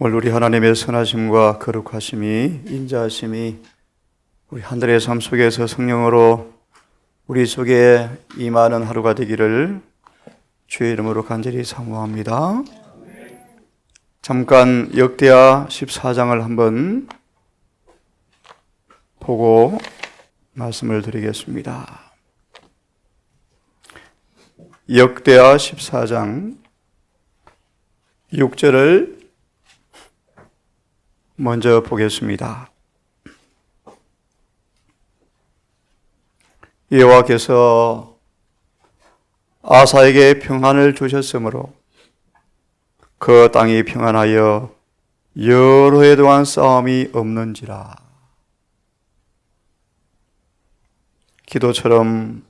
오늘 우리 하나님의 선하심과 거룩하심이, 인자하심이 우리 하늘의 삶 속에서 성령으로 우리 속에 임하는 하루가 되기를 주의 이름으로 간절히 사모합니다. 잠깐 역대하 14장을 한번 보고 말씀을 드리겠습니다. 역대하 14장 6절을 먼저 보겠습니다. 여호와께서 아사에게 평안을 주셨으므로 그 땅이 평안하여 여러 해 동안 싸움이 없는지라. 기도처럼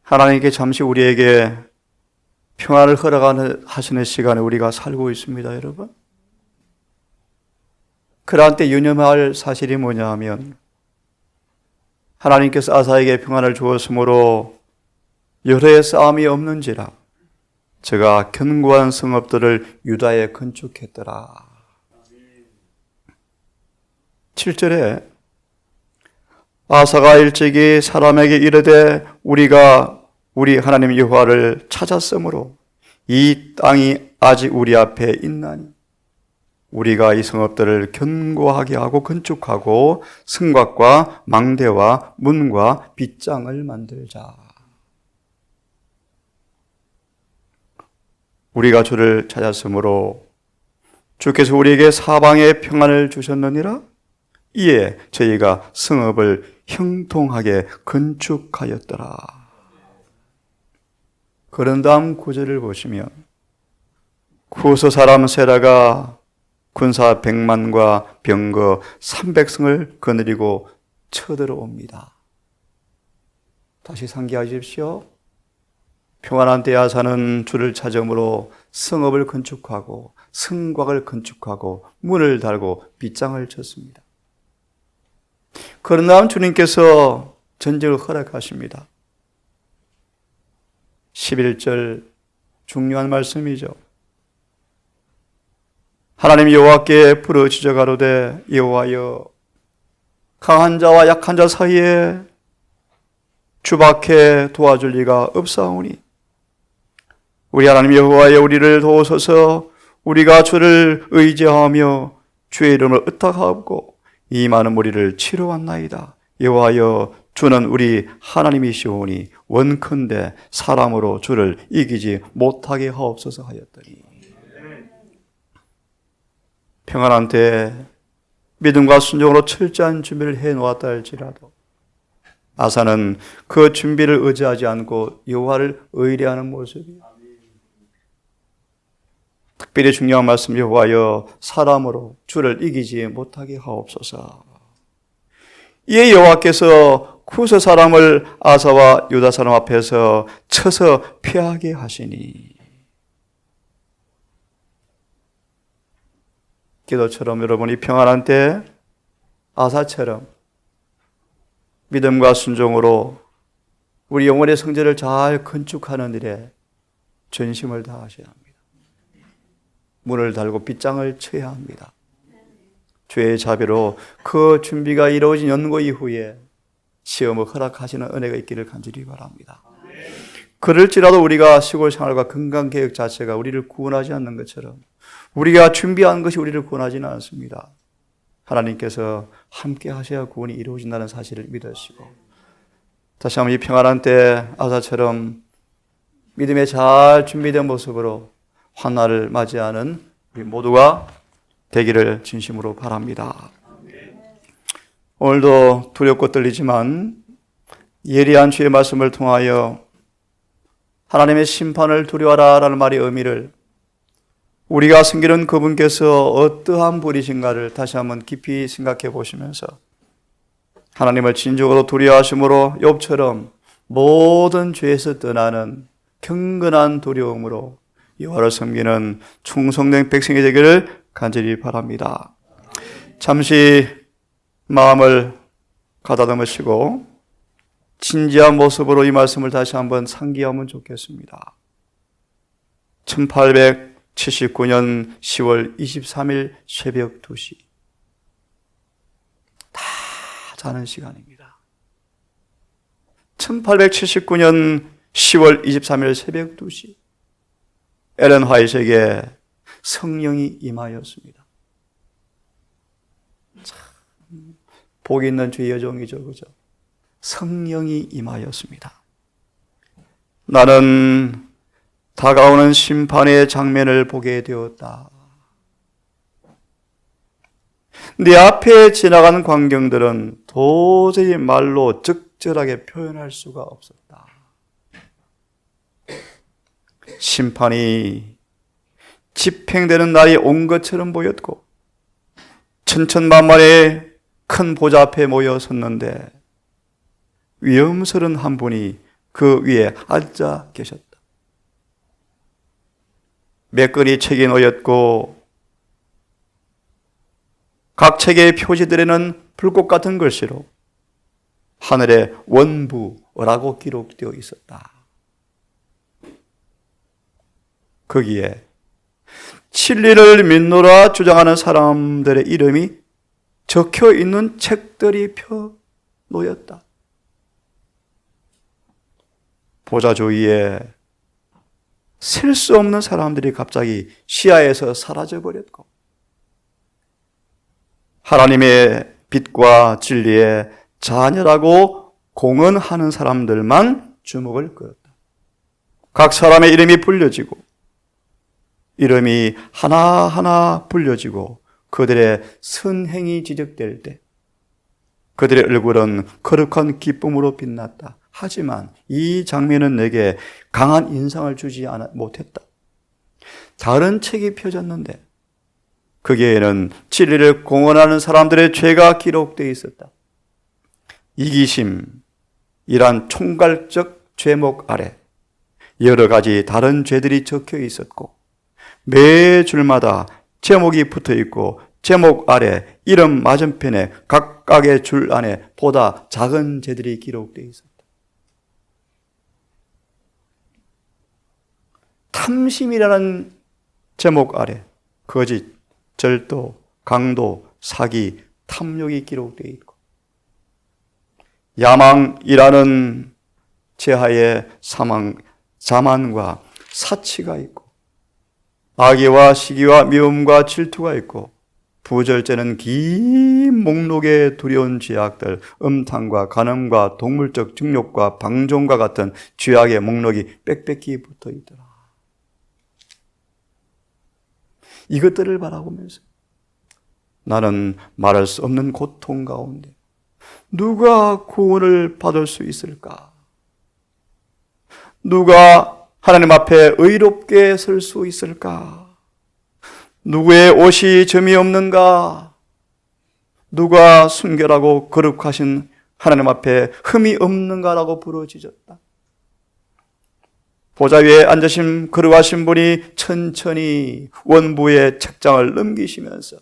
하나님께 잠시 우리에게 평안을 허락하시는 시간에 우리가 살고 있습니다, 여러분. 그러한 때 유념할 사실이 뭐냐 하면 하나님께서 아사에게 평안을 주었으므로 여러 해 싸움이 없는지라 제가 견고한 성읍들을 유다에 건축했더라. 7절에 아사가 일찍이 사람에게 이르되 우리가 우리 하나님 여호와를 찾았으므로 이 땅이 아직 우리 앞에 있나니 우리가 이 성읍들을 견고하게 하고 건축하고 성곽과 망대와 문과 빗장을 만들자. 우리가 주를 찾았으므로 주께서 우리에게 사방에 평안을 주셨느니라. 이에 저희가 성읍을 형통하게 건축하였더라. 그런 다음 9절을 보시면 구스 사람 세라가 군사 100만과 병거 300승을 거느리고 쳐들어옵니다. 다시 상기하십시오. 평안한 때 아사는 주를 찾음으로 성읍을 건축하고 성곽을 건축하고 문을 달고 빗장을 쳤습니다. 그런 다음 주님께서 전쟁을 허락하십니다. 11절 중요한 말씀이죠. 하나님 여호와께 부르짖어 가로되 여호와여 강한 자와 약한 자 사이에 주밖에 도와줄 리가 없사오니 우리 하나님 여호와여 우리를 도우소서. 우리가 주를 의지하며 주의 이름을 의탁하옵고 이 많은 무리를 치러왔나이다. 여호와여 주는 우리 하나님이시오니 원컨대 사람으로 주를 이기지 못하게 하옵소서 하였더니 평안한 때 믿음과 순종으로 철저한 준비를 해놓았다 할지라도 아사는 그 준비를 의지하지 않고 여호와를 의뢰하는 모습이에요. 특별히 중요한 말씀, 여호와여 사람으로 주를 이기지 못하게 하옵소서. 이에 여호와께서 구스 사람을 아사와 유다 사람 앞에서 쳐서 패하게 하시니 기도처럼 여러분이 평안한 때 아사처럼 믿음과 순종으로 우리 영혼의 성전을 잘 건축하는 일에 전심을 다하셔야 합니다. 문을 달고 빗장을 쳐야 합니다. 주의 자비로 그 준비가 이루어진 연고 이후에 시험을 허락하시는 은혜가 있기를 간절히 바랍니다. 그럴지라도 우리가 시골 생활과 건강계획 자체가 우리를 구원하지 않는 것처럼 우리가 준비한 것이 우리를 구원하지는 않습니다. 하나님께서 함께 하셔야 구원이 이루어진다는 사실을 믿으시고 다시 한번 이 평안한 때 아사처럼 믿음에 잘 준비된 모습으로 환난을 맞이하는 우리 모두가 되기를 진심으로 바랍니다. 오늘도 두렵고 떨리지만 예리한 주의 말씀을 통하여 하나님의 심판을 두려워하라 라는 말의 의미를 우리가 섬기는 그분께서 어떠한 분이신가를 다시 한번 깊이 생각해 보시면서 하나님을 진정으로 두려워하심으로 욥처럼 모든 죄에서 떠나는 경건한 두려움으로 여호와를 섬기는 충성된 백성이 되기를 간절히 바랍니다. 잠시 마음을 가다듬으시고 진지한 모습으로 이 말씀을 다시 한번 상기하면 좋겠습니다. 1879년 10월 23일 새벽 2시. 다 자는 시간입니다. 1879년 10월 23일 새벽 2시. 엘렌 화이트에게 성령이 임하였습니다. 참 복이 있는 주의 여종이죠, 그죠? 성령이 임하였습니다. 나는 다가오는 심판의 장면을 보게 되었다. 내 앞에 지나가는 광경들은 도저히 말로 적절하게 표현할 수가 없었다. 심판이 집행되는 날이 온 것처럼 보였고 천천만만의 큰 보좌 앞에 모여 섰는데 위엄스러운 한 분이 그 위에 앉아 계셨다. 몇 건이 책이 놓였고 각 책의 표지들에는 불꽃 같은 글씨로 하늘의 원부라고 기록되어 있었다. 거기에 진리를 믿노라 주장하는 사람들의 이름이 적혀 있는 책들이 펴 놓였다. 보좌 주위에 셀 수 없는 사람들이 갑자기 시야에서 사라져 버렸고 하나님의 빛과 진리에 자녀라고 공언하는 사람들만 주목을 끌었다. 각 사람의 이름이 불려지고 이름이 하나하나 불려지고 그들의 선행이 지적될 때 그들의 얼굴은 거룩한 기쁨으로 빛났다. 하지만 이 장면은 내게 강한 인상을 주지 못했다. 다른 책이 펴졌는데 거기에는 진리를 공언하는 사람들의 죄가 기록되어 있었다. 이기심이란 총괄적 제목 아래 여러 가지 다른 죄들이 적혀 있었고 매 줄마다 제목이 붙어 있고 제목 아래 이름 맞은편에 각각의 줄 안에 보다 작은 죄들이 기록되어 있었다. 탐심이라는 제목 아래 거짓, 절도, 강도, 사기, 탐욕이 기록되어 있고 야망이라는 제하에 자만과 사치가 있고 악의와 시기와 미움과 질투가 있고 부절제는 긴 목록의 두려운 죄악들, 음탕과 간음과 동물적 증욕과 방종과 같은 죄악의 목록이 빽빽히 붙어 있더라. 이것들을 바라보면서 나는 말할 수 없는 고통 가운데 누가 구원을 받을 수 있을까? 누가 하나님 앞에 의롭게 설 수 있을까? 누구의 옷이 점이 없는가? 누가 순결하고 거룩하신 하나님 앞에 흠이 없는가라고 부르짖었다. 보좌 위에 앉으신 거룩하신 분이 천천히 원부의 책장을 넘기시면서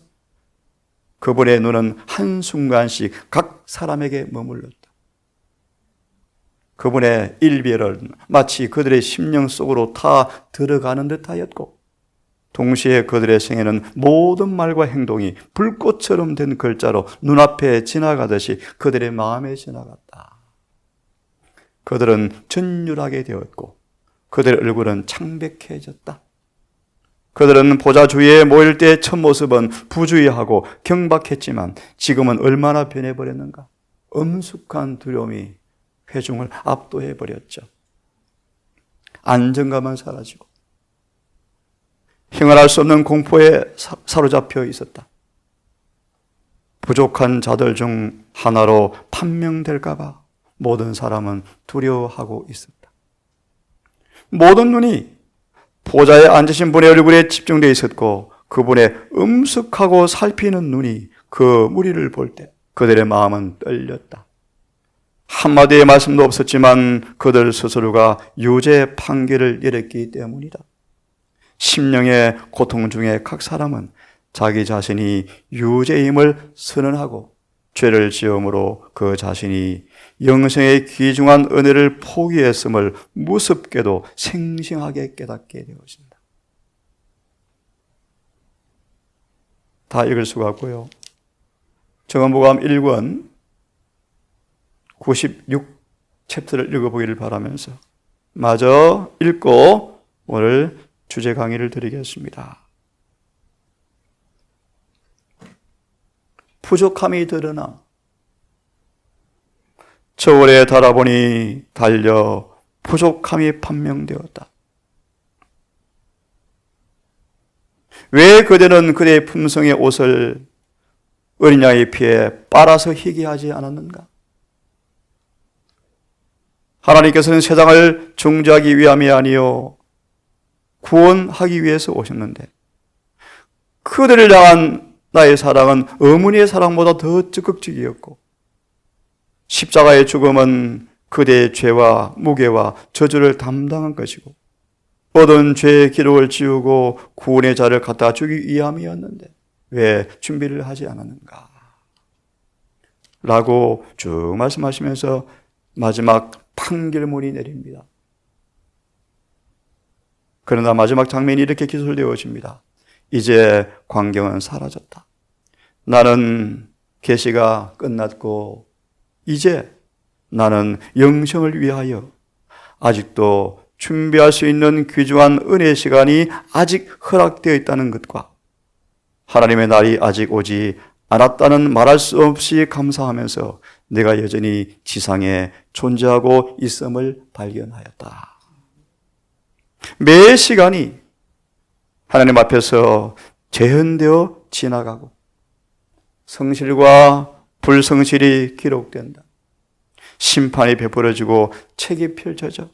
그분의 눈은 한순간씩 각 사람에게 머물렀다. 그분의 일별은 마치 그들의 심령 속으로 다 들어가는 듯하였고 동시에 그들의 생애는 모든 말과 행동이 불꽃처럼 된 글자로 눈앞에 지나가듯이 그들의 마음에 지나갔다. 그들은 전율하게 되었고 그들의 얼굴은 창백해졌다. 그들은 보좌 주위에 모일 때 첫 모습은 부주의하고 경박했지만 지금은 얼마나 변해버렸는가. 엄숙한 두려움이 회중을 압도해버렸죠. 안정감은 사라지고 행할 수 없는 공포에 사로잡혀 있었다. 부족한 자들 중 하나로 판명될까 봐 모든 사람은 두려워하고 있었다. 모든 눈이 보좌에 앉으신 분의 얼굴에 집중되어 있었고 그분의 음숙하고 살피는 눈이 그 무리를 볼 때 그들의 마음은 떨렸다. 한마디의 말씀도 없었지만 그들 스스로가 유죄 판결을 내렸기 때문이다. 심령의 고통 중에 각 사람은 자기 자신이 유죄임을 선언하고 죄를 지음으로 그 자신이 영생의 귀중한 은혜를 포기했음을 무섭게도 생생하게 깨닫게 되어진다. 다 읽을 수가 없고요. 정언복음 1권 96챕터를 읽어보기를 바라면서 마저 읽고 오늘 주제 강의를 드리겠습니다. 부족함이 드러나 저울에 달아보니 달려 부족함이 판명되었다. 왜 그대는 그대의 품성의 옷을 어린 양의 피에 빨아서 희게 하지 않았는가? 하나님께서는 세상을 정죄하기 위함이 아니요 구원하기 위해서 오셨는데 그들을 향한 나의 사랑은 어머니의 사랑보다 더 적극적이었고 십자가의 죽음은 그대의 죄와 무게와 저주를 담당한 것이고 모든 죄의 기록을 지우고 구원의 자를 갖다 주기 위함이었는데 왜 준비를 하지 않았는가? 라고 쭉 말씀하시면서 마지막 판결문이 내립니다. 그러나 마지막 장면이 이렇게 기술되어집니다. 이제 광경은 사라졌다. 나는 계시가 끝났고 이제 나는 영생을 위하여 아직도 준비할 수 있는 귀중한 은혜의 시간이 아직 허락되어 있다는 것과 하나님의 날이 아직 오지 않았다는 말할 수 없이 감사하면서 내가 여전히 지상에 존재하고 있음을 발견하였다. 매 시간이 하나님 앞에서 재현되어 지나가고 성실과 불성실이 기록된다. 심판이 베풀어지고 책이 펼쳐져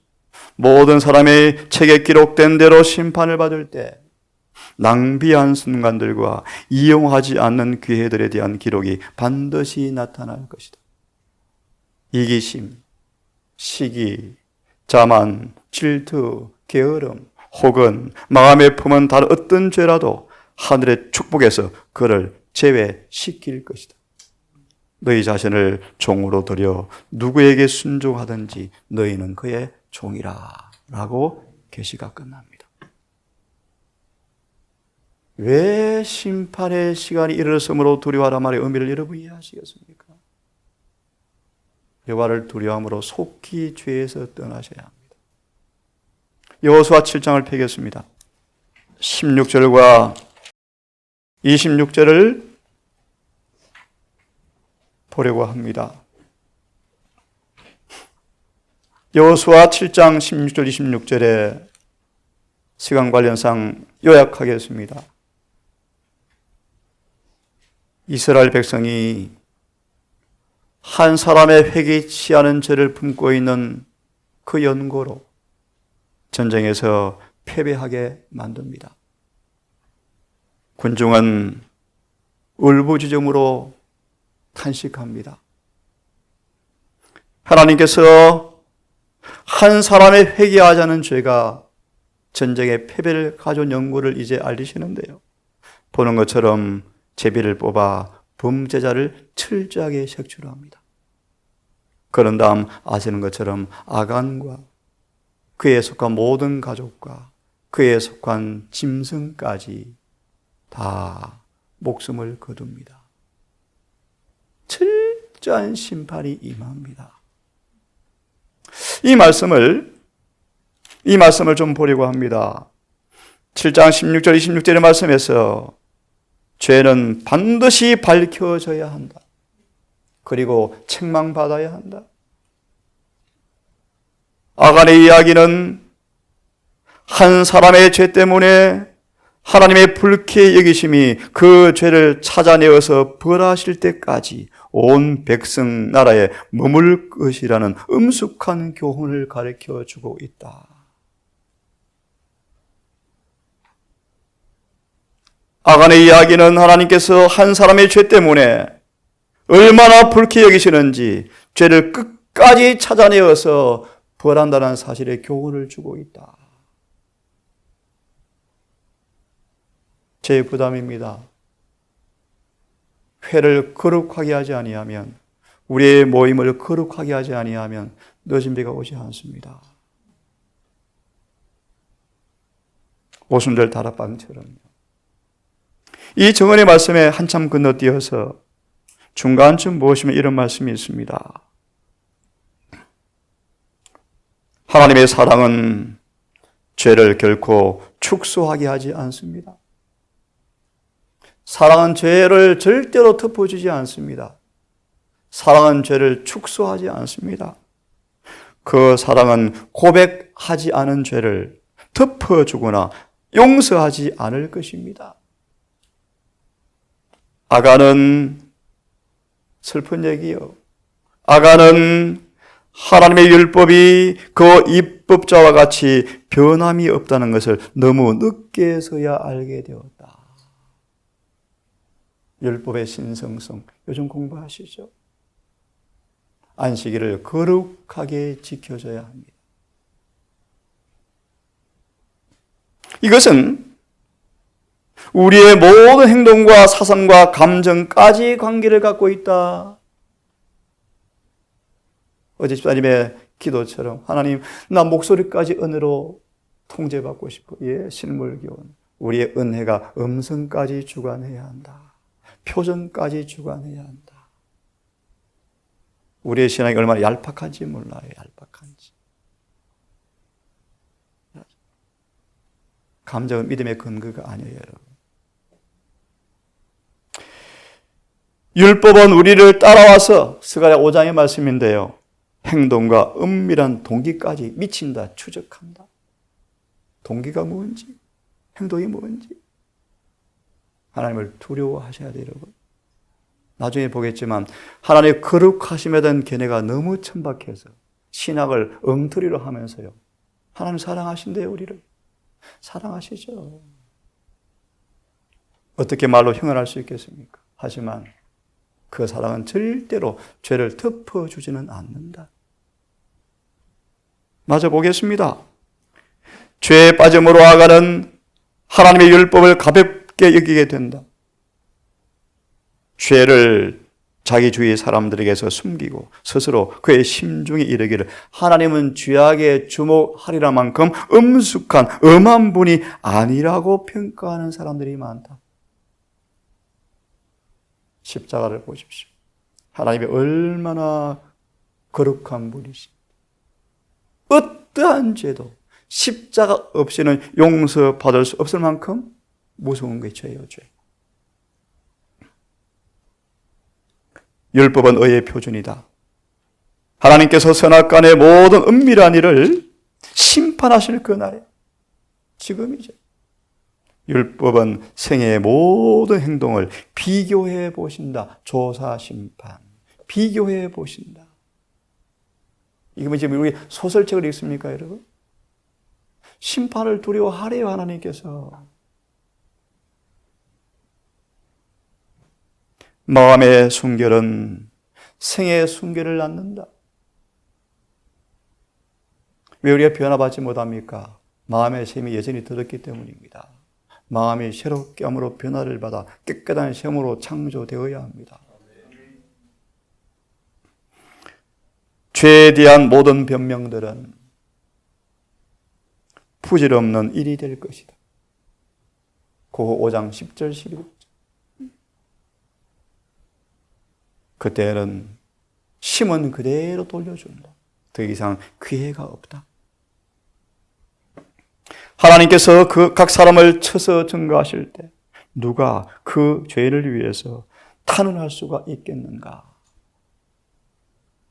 모든 사람의 책에 기록된 대로 심판을 받을 때 낭비한 순간들과 이용하지 않는 기회들에 대한 기록이 반드시 나타날 것이다. 이기심, 시기, 자만, 질투, 게으름 혹은 마음에 품은 다른 어떤 죄라도 하늘의 축복에서 그를 제외시킬 것이다. 너희 자신을 종으로 들여 누구에게 순종하든지 너희는 그의 종이라 라고 계시가 끝납니다. 왜 심판의 시간이 이르렀으므로 두려워하라 말의 의미를 여러분이 이해하시겠습니까? 여호와를 두려움으로 속히 죄에서 떠나셔야 합니다. 여호수아 7장을 펴겠습니다. 16절과 26절을 보려고 합니다. 여호수아 7장 16절 26절에 시간 관련상 요약하겠습니다. 이스라엘 백성이 한 사람의 회개치 않은 죄를 품고 있는 그 연고로 전쟁에서 패배하게 만듭니다. 군중은 울부짖음으로 탄식합니다. 하나님께서 한 사람의 회개하지 않은 죄가 전쟁의 패배를 가져온 연고를 이제 알리시는데요. 보는 것처럼 제비를 뽑아 범죄자를 철저하게 색출합니다. 그런 다음 아시는 것처럼 아간과 그에 속한 모든 가족과 그에 속한 짐승까지 다 목숨을 거둡니다. 철저한 심판이 임합니다. 이 말씀을 좀 보려고 합니다. 7장 16절 26절의 말씀에서 죄는 반드시 밝혀져야 한다. 그리고 책망받아야 한다. 아간의 이야기는 한 사람의 죄 때문에 하나님의 불쾌의 여기심이 그 죄를 찾아내어서 벌하실 때까지 온 백성 나라에 머물 것이라는 엄숙한 교훈을 가르쳐주고 있다. 아간의 이야기는 하나님께서 한 사람의 죄 때문에 얼마나 불쾌히 여기시는지 죄를 끝까지 찾아내어서 벌한다는 사실의 교훈을 주고 있다. 제 부담입니다. 회를 거룩하게 하지 아니하면, 우리의 모임을 거룩하게 하지 아니하면 늦은 비가 오지 않습니다. 오순절 다락방처럼요. 이 정언의 말씀에 한참 건너뛰어서 중간쯤 보시면 이런 말씀이 있습니다. 하나님의 사랑은 죄를 결코 축소하게 하지 않습니다. 사랑은 죄를 절대로 덮어주지 않습니다. 사랑은 죄를 축소하지 않습니다. 그 사랑은 고백하지 않은 죄를 덮어주거나 용서하지 않을 것입니다. 아간은 슬픈 얘기요. 아간은 하나님의 율법이 그 입법자와 같이 변함이 없다는 것을 너무 늦게서야 알게 되었다. 율법의 신성성, 요즘 공부하시죠? 안식일을 거룩하게 지켜줘야 합니다. 이것은 우리의 모든 행동과 사상과 감정까지 관계를 갖고 있다. 어제 집사님의 기도처럼 하나님, 나 목소리까지 은혜로 통제받고 싶어. 예, 실물교훈. 우리의 은혜가 음성까지 주관해야 한다. 표정까지 주관해야 한다. 우리의 신앙이 얼마나 얄팍한지 몰라요. 얄팍한지. 감정은 믿음의 근거가 아니에요, 여러분. 율법은 우리를 따라와서 스가랴 5장의 말씀인데요. 행동과 은밀한 동기까지 미친다, 추적한다. 동기가 뭔지, 행동이 뭔지. 하나님을 두려워하셔야 돼요, 여러분. 나중에 보겠지만 하나님의 거룩하심에 대한 견해가 너무 천박해서 신학을 엉터리로 하면서요. 하나님 사랑하신대요, 우리를. 사랑하시죠. 어떻게 말로 형언할 수 있겠습니까? 하지만 그 사랑은 절대로 죄를 덮어주지는 않는다. 마저 보겠습니다. 죄에 빠짐으로 아간은 하나님의 율법을 가볍게 여기게 된다. 죄를 자기 주위 사람들에게서 숨기고 스스로 그의 심중에 이르기를 하나님은 죄악에 주목하리라 만큼 엄숙한 엄한 분이 아니라고 평가하는 사람들이 많다. 십자가를 보십시오. 하나님이 얼마나 거룩한 분이시. 어떠한 죄도 십자가 없이는 용서받을 수 없을 만큼 무서운 게 죄예요, 죄. 율법은 의의 표준이다. 하나님께서 선악간의 모든 은밀한 일을 심판하실 그날에 지금이죠. 율법은 생애의 모든 행동을 비교해 보신다. 조사, 심판. 비교해 보신다. 이게 뭐 지금 우리 소설책을 읽습니까, 여러분? 심판을 두려워하래요, 하나님께서. 마음의 순결은 생애의 순결을 낳는다. 왜 우리가 변화받지 못합니까? 마음의 셈이 여전히 더럽기 때문입니다. 마음이 새롭게 함으로 변화를 받아 깨끗한 셈으로 창조되어야 합니다. 죄에 대한 모든 변명들은 부질없는 일이 될 것이다. 고호 5장 10절 12절. 그때는 심은 그대로 돌려준다. 더 이상 기회가 없다. 하나님께서 각 사람을 쳐서 증거하실 때 누가 그 죄를 위해서 탄원할 수가 있겠는가?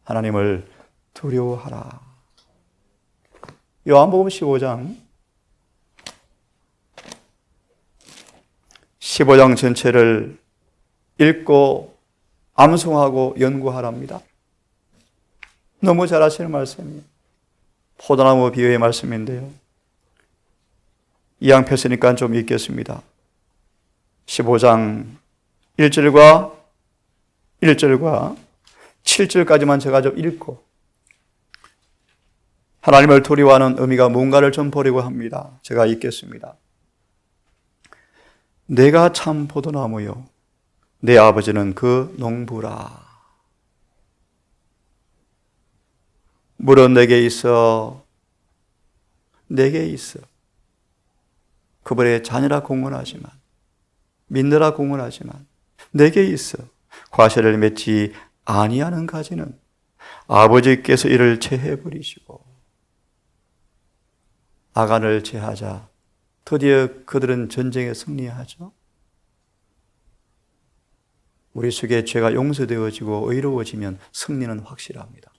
하나님을 두려워하라. 요한복음 15장 전체를 읽고 암송하고 연구하랍니다. 너무 잘 아시는 말씀이에요. 포도나무 비유의 말씀인데요. 이왕 폈으니까 좀 읽겠습니다. 15장 1절과 7절까지만 제가 좀 읽고 하나님을 두려워하는 의미가 뭔가를 좀 보려고 합니다. 제가 읽겠습니다. 내가 참 포도나무요 내 아버지는 그 농부라. 물은 내게 있어 그분의 자녀라 공언하지만 믿느라 공언하지만 내게 있어 과실을 맺지 아니하는 가지는 아버지께서 이를 제해버리시고 아간을 제하자 드디어 그들은 전쟁에 승리하죠. 우리 속에 죄가 용서되어지고 의로워지면 승리는 확실합니다.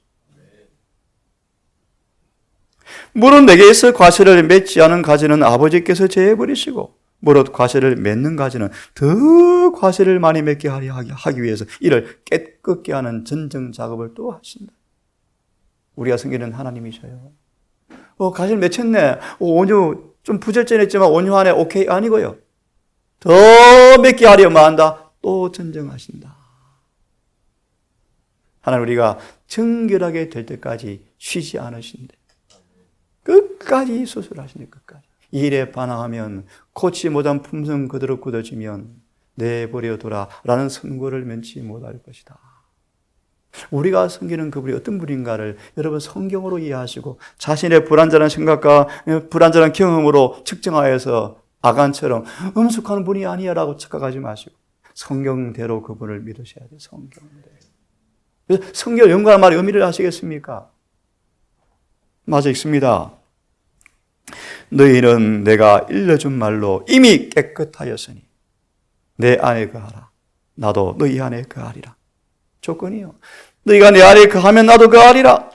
무릇 내게 있어 과실을 맺지 않은 가지는 아버지께서 제해버리시고 무릇 과실을 맺는 가지는 더 과실을 많이 맺게 하기 위해서 이를 깨끗게 하는 전정 작업을 또 하신다. 우리가 섬기는 하나님이셔요. 과실 맺혔네. 온유 좀 부절전했지만 온유하네. 오케이 아니고요. 더 맺게 하려면 한다. 또 전정하신다. 하나님 우리가 정결하게 될 때까지 쉬지 않으신대. 끝까지 수술하시네. 끝까지. 일에 반항하면 고치 못한 품성 그대로 굳어지면 내버려둬라 라는 선고를 면치 못할 것이다. 우리가 섬기는 그분이 어떤 분인가를 여러분 성경으로 이해하시고 자신의 불완전한 생각과 불완전한 경험으로 측정하여서 아간처럼 음숙한 분이 아니야 라고 착각하지 마시고 성경대로 그분을 믿으셔야 돼요. 성경대로. 성경을 연구하는 말의 의미를 아시겠습니까? 맞아 있습니다. 너희는 내가 일러준 말로 이미 깨끗하였으니 내 안에 거하라. 나도 너희 안에 거하리라. 조건이요. 너희가 내 안에 거하면 나도 거하리라.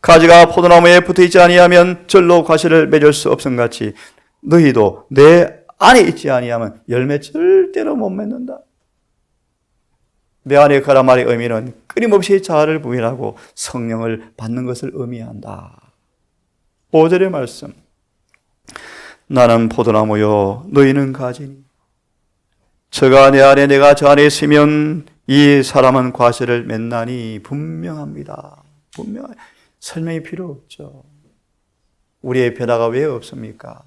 가지가 포도나무에 붙어있지 아니하면 절로 과실을 맺을 수 없음같이 너희도 내 안에 있지 아니하면 열매 절대로 못 맺는다. 내 안에 거란 말의 의미는 끊임없이 자아를 부인하고 성령을 받는 것을 의미한다. 5절의 말씀. 나는 포도나무요 너희는 가지니 저가 내 안에 내가 저 안에 있으면 이 사람은 과실을 맺나니 분명합니다. 분명해. 설명이 필요 없죠. 우리의 변화가 왜 없습니까?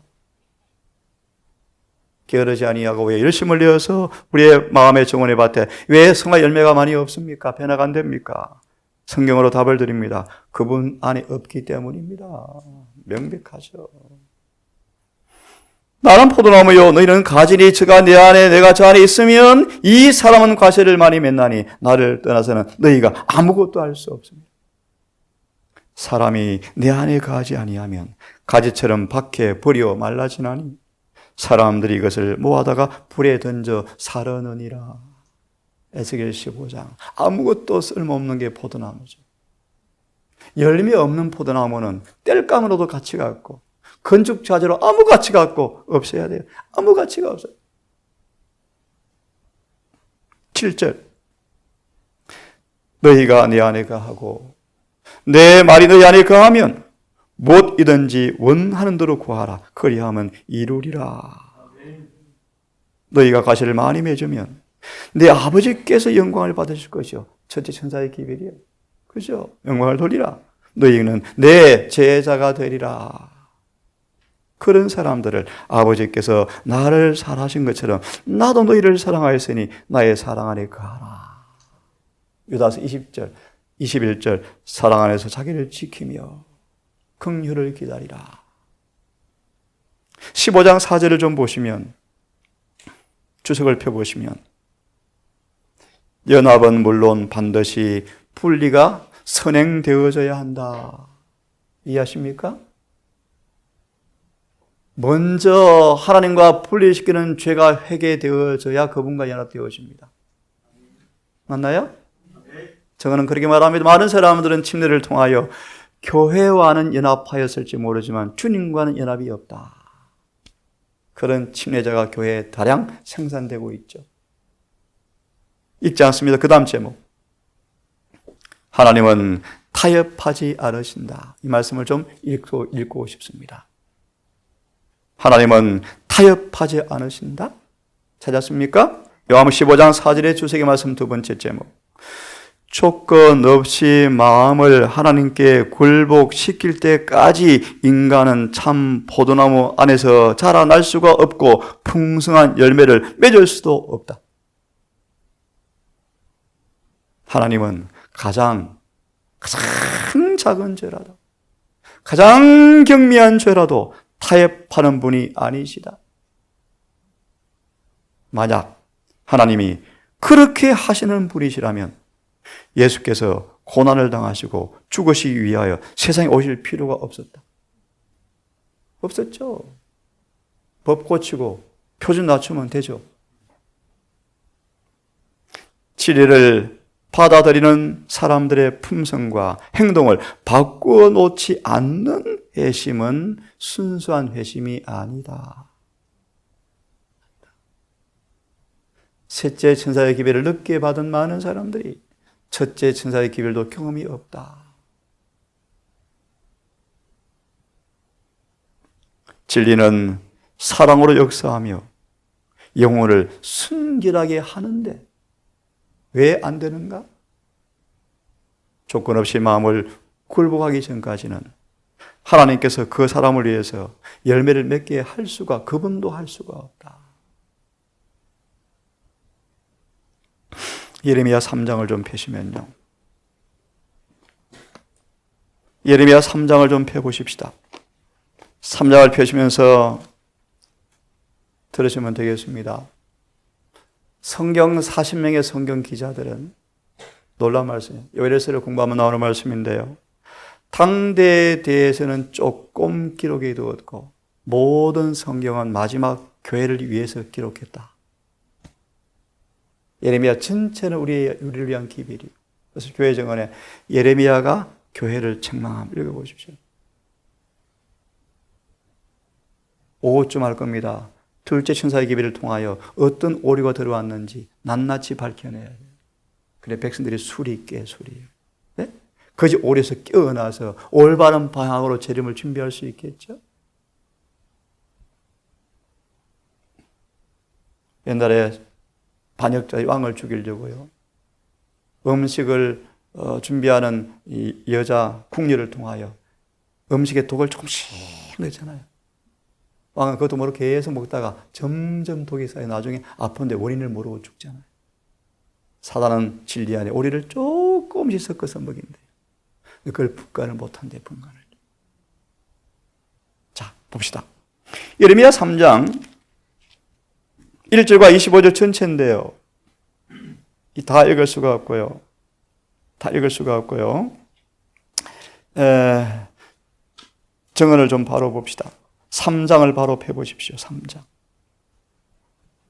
게으르지 아니하고 왜 열심을 내어서 우리의 마음의 정원의 밭에 왜 성화 열매가 많이 없습니까? 변화가 안 됩니까? 성경으로 답을 드립니다. 그분 안에 없기 때문입니다. 명백하죠. 나는 포도나무요 너희는 가지니 저가 내 안에 내가 저 안에 있으면 이 사람은 과실을 많이 맺나니 나를 떠나서는 너희가 아무것도 할 수 없습니다. 사람이 내 안에 거하지 아니하면 가지처럼 밖에 버려 말라지나니 사람들이 이것을 모아다가 불에 던져 사르느니라. 에스겔 15장. 아무것도 쓸모없는 게 포도나무죠. 열매 없는 포도나무는 땔감으로도 가치가 없고 건축 자재로 아무 가치가 없고 없어야 돼요. 아무 가치가 없어요. 7절. 너희가 내 안에 거하고 내 말이 너희 안에 거하면 무엇이든지 원하는 대로 구하라. 그리하면 이루리라. 너희가 과실을 많이 맺으면 내 아버지께서 영광을 받으실 것이요. 첫째 천사의 기별이에요. 그죠? 영광을 돌리라. 너희는 내 제자가 되리라. 그런 사람들을 아버지께서 나를 사랑하신 것처럼 나도 너희를 사랑하였으니 나의 사랑 안에 거하라. 유다서 20절, 21절 사랑 안에서 자기를 지키며 긍휼을 기다리라. 15장 4절을 좀 보시면 주석을 펴보시면 연합은 물론 반드시 분리가 선행되어져야 한다. 이해하십니까? 먼저 하나님과 분리시키는 죄가 회개되어져야 그분과 연합되어집니다. 맞나요? 저는 그렇게 말합니다. 많은 사람들은 침례를 통하여 교회와는 연합하였을지 모르지만 주님과는 연합이 없다. 그런 침례자가 교회에 다량 생산되고 있죠. 읽지 않습니다. 그 다음 제목. 하나님은 타협하지 않으신다. 이 말씀을 좀 읽고 싶습니다. 하나님은 타협하지 않으신다? 찾았습니까? 요한복음 15장 4절의 주석의 말씀 두 번째 제목. 조건 없이 마음을 하나님께 굴복시킬 때까지 인간은 참 포도나무 안에서 자라날 수가 없고 풍성한 열매를 맺을 수도 없다. 하나님은 가장 작은 죄라도 가장 경미한 죄라도 타협하는 분이 아니시다. 만약 하나님이 그렇게 하시는 분이시라면 예수께서 고난을 당하시고 죽으시기 위하여 세상에 오실 필요가 없었다. 없었죠. 법 고치고 표준 낮추면 되죠. 진리를 받아들이는 사람들의 품성과 행동을 바꾸어 놓지 않는 회심은 순수한 회심이 아니다. 셋째 천사의 기별을 늦게 받은 많은 사람들이 첫째 천사의 기별도 경험이 없다. 진리는 사랑으로 역사하며 영혼을 순결하게 하는데 왜 안 되는가? 조건 없이 마음을 굴복하기 전까지는 하나님께서 그 사람을 위해서 열매를 맺게 할 수가, 그분도 할 수가 없다. 예레미야 3장을 좀 펴시면요. 예레미야 3장을 좀 펴보십시다. 3장을 펴시면서 들으시면 되겠습니다. 성경 40명의 성경 기자들은 놀라운 말씀이에요. 요엘서를 공부하면 나오는 말씀인데요. 당대에 대해서는 조금 기록이 되었고 모든 성경은 마지막 교회를 위해서 기록했다. 예레미야 전체는 우리를 위한 기별이에요. 그래서 교회 정언에 예레미야가 교회를 책망함. 읽어보십시오. 5호쯤 할 겁니다. 둘째 천사의 기별을 통하여 어떤 오류가 들어왔는지 낱낱이 밝혀내야 돼요. 그래 백성들이 술이 있게 술이에요. 네? 거짓 오류에서 깨어나서 올바른 방향으로 재림을 준비할 수 있겠죠. 옛날에 반역자의 왕을 죽이려고요. 음식을 준비하는 이 여자 궁녀를 통하여 음식에 독을 조금씩 넣잖아요. 왕은 그것도 모르고 계속 먹다가 점점 독이 쌓여 나중에 아픈데 원인을 모르고 죽잖아요. 사단은 진리 안에 오리를 조금씩 섞어서 먹인대요. 그걸 분간을 못한대, 분간을. 자, 봅시다. 예레미야 3장 1절과 25절 전체인데요. 다 읽을 수가 없고요. 다 읽을 수가 없고요. 정언을 좀 바로 봅시다. 3장을 바로 펴보십시오. 3장.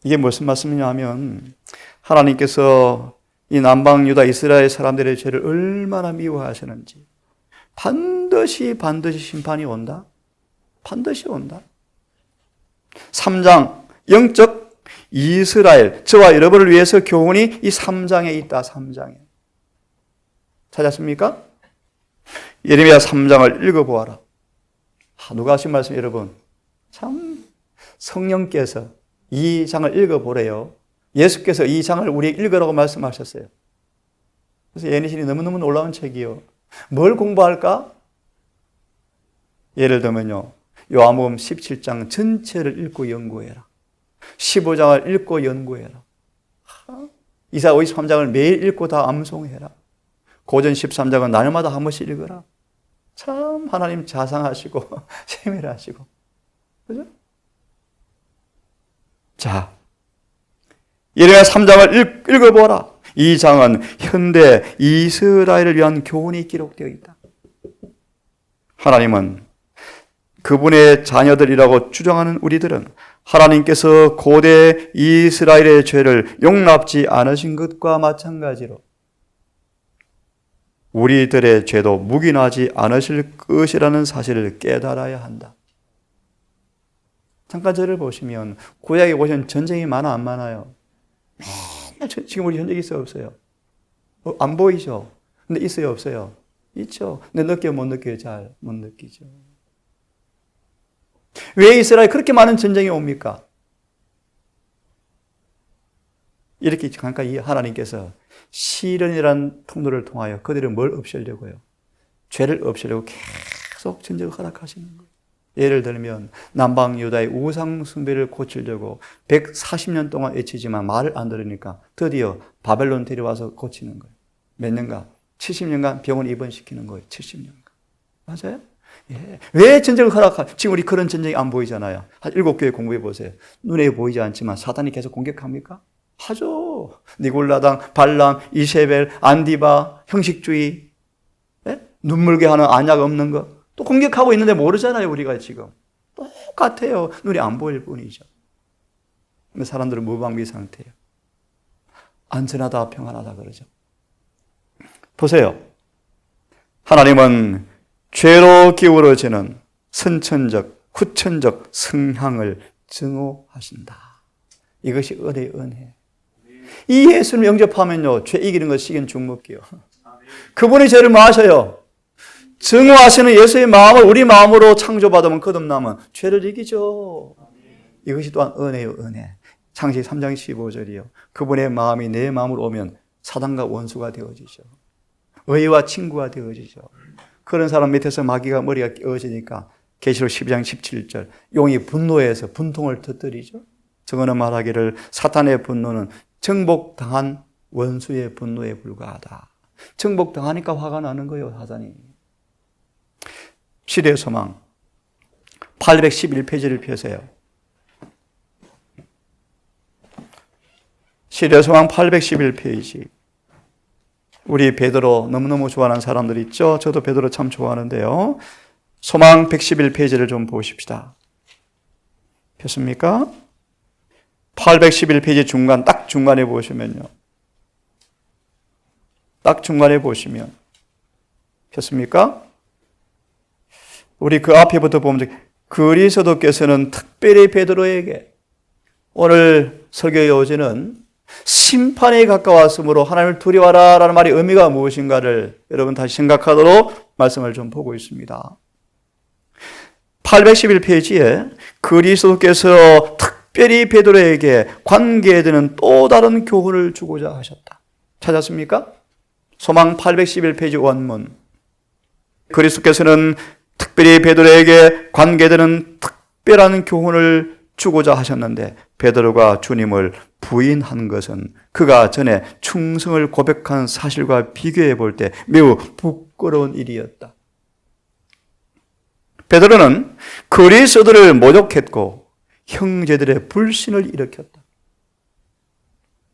이게 무슨 말씀이냐 하면 하나님께서 이 남방 유다 이스라엘 사람들의 죄를 얼마나 미워하시는지 반드시 심판이 온다. 반드시 온다. 3장 영적 이스라엘 저와 여러분을 위해서 교훈이 이 3장에 있다. 3장에. 찾았습니까? 예레미야 3장을 읽어보아라. 누가 하신 말씀 여러분? 참 성령께서 이 장을 읽어보래요. 예수께서 이 장을 우리에게 읽으라고 말씀하셨어요. 그래서 예니신이 너무너무 놀라운 책이요. 뭘 공부할까? 예를 들면요. 요한복음 17장 전체를 읽고 연구해라. 15장을 읽고 연구해라. 이사야 53장을 매일 읽고 다 암송해라. 고전 13장은 날마다 한 번씩 읽어라. 참 하나님 자상하시고 세밀하시고 그죠? 자, 예레미야 3장을 읽어보라. 이 장은 현대 이스라엘을 위한 교훈이 기록되어 있다. 하나님은 그분의 자녀들이라고 주장하는 우리들은 하나님께서 고대 이스라엘의 죄를 용납지 않으신 것과 마찬가지로 우리들의 죄도 묵인하지 않으실 것이라는 사실을 깨달아야 한다. 잠깐 저를 보시면 구약에 보시면 전쟁이 많아 안 많아요? 지금 우리 현재 있어요 없어요? 안 보이죠? 근데 있어요 없어요? 있죠. 근데 느껴요 못 느껴요? 잘 못 느끼죠. 왜 이스라엘에 그렇게 많은 전쟁이 옵니까? 이렇게 잠깐 하나님께서 시련이라는 통로를 통하여 그들을 뭘 없애려고요? 죄를 없애려고 계속 전쟁을 허락하시는 거예요. 예를 들면 남방 유다의 우상 숭배를 고치려고 140년 동안 외치지만 말을 안 들으니까 드디어 바벨론 데려와서 고치는 거예요. 몇 년간? 70년간 병원 입원시키는 거예요. 70년간. 맞아요? 예. 왜 전쟁을 지금 우리 그런 전쟁이 안 보이잖아요. 한 7교회 공부해 보세요. 눈에 보이지 않지만 사단이 계속 공격합니까? 하죠. 니골라당, 발람, 이세벨, 안디바, 형식주의, 예? 눈물게 하는 안약 없는 거. 또 공격하고 있는데 모르잖아요, 우리가 지금. 똑같아요. 눈에 안 보일 뿐이죠. 근데 사람들은 무방비 상태예요. 안전하다, 평안하다 그러죠. 보세요. 하나님은 죄로 기울어지는 선천적, 후천적 성향을 증오하신다. 이것이 은혜의 은혜. 이 예수를 영접하면요, 죄 이기는 것 식은 죽먹기요. 그분이 죄를 마셔요. 증오하시는 예수의 마음을 우리 마음으로 창조받으면 거듭나면 죄를 이기죠. 이것이 또한 은혜의 은혜. 창세기 3장 15절이요. 그분의 마음이 내 마음으로 오면 사단과 원수가 되어지죠. 의와 친구가 되어지죠. 그런 사람 밑에서 마귀가 머리가 끼어지니까 계시록 12장 17절 용이 분노해서 분통을 터뜨리죠. 저거는 말하기를 사탄의 분노는 정복당한 원수의 분노에 불과하다. 정복당하니까 화가 나는 거예요, 사단이. 시대의 소망 811페이지를 펴세요. 시대의 소망 811페이지. 우리 베드로 너무너무 좋아하는 사람들 있죠? 저도 베드로 참 좋아하는데요. 소망 111페이지를 좀 보십시다. 폈습니까? 811페이지 중간, 딱 중간에 보시면요. 딱 중간에 보시면. 폈습니까? 우리 그 앞에부터 보면 그리스도께서는 특별히 베드로에게 오늘 설교의 요지는 심판에 가까웠으므로 하나님을 두려워하라 라는 말의 의미가 무엇인가를 여러분 다시 생각하도록 말씀을 좀 보고 있습니다. 811페이지에 그리스도께서 특별히 베드로에게 관계에 드는 또 다른 교훈을 주고자 하셨다. 찾았습니까? 소망 811페이지 원문. 그리스도께서는 특별히 베드로에게 관계되는 특별한 교훈을 주고자 하셨는데 베드로가 주님을 부인한 것은 그가 전에 충성을 고백한 사실과 비교해 볼 때 매우 부끄러운 일이었다. 베드로는 그리스도를 모욕했고 형제들의 불신을 일으켰다.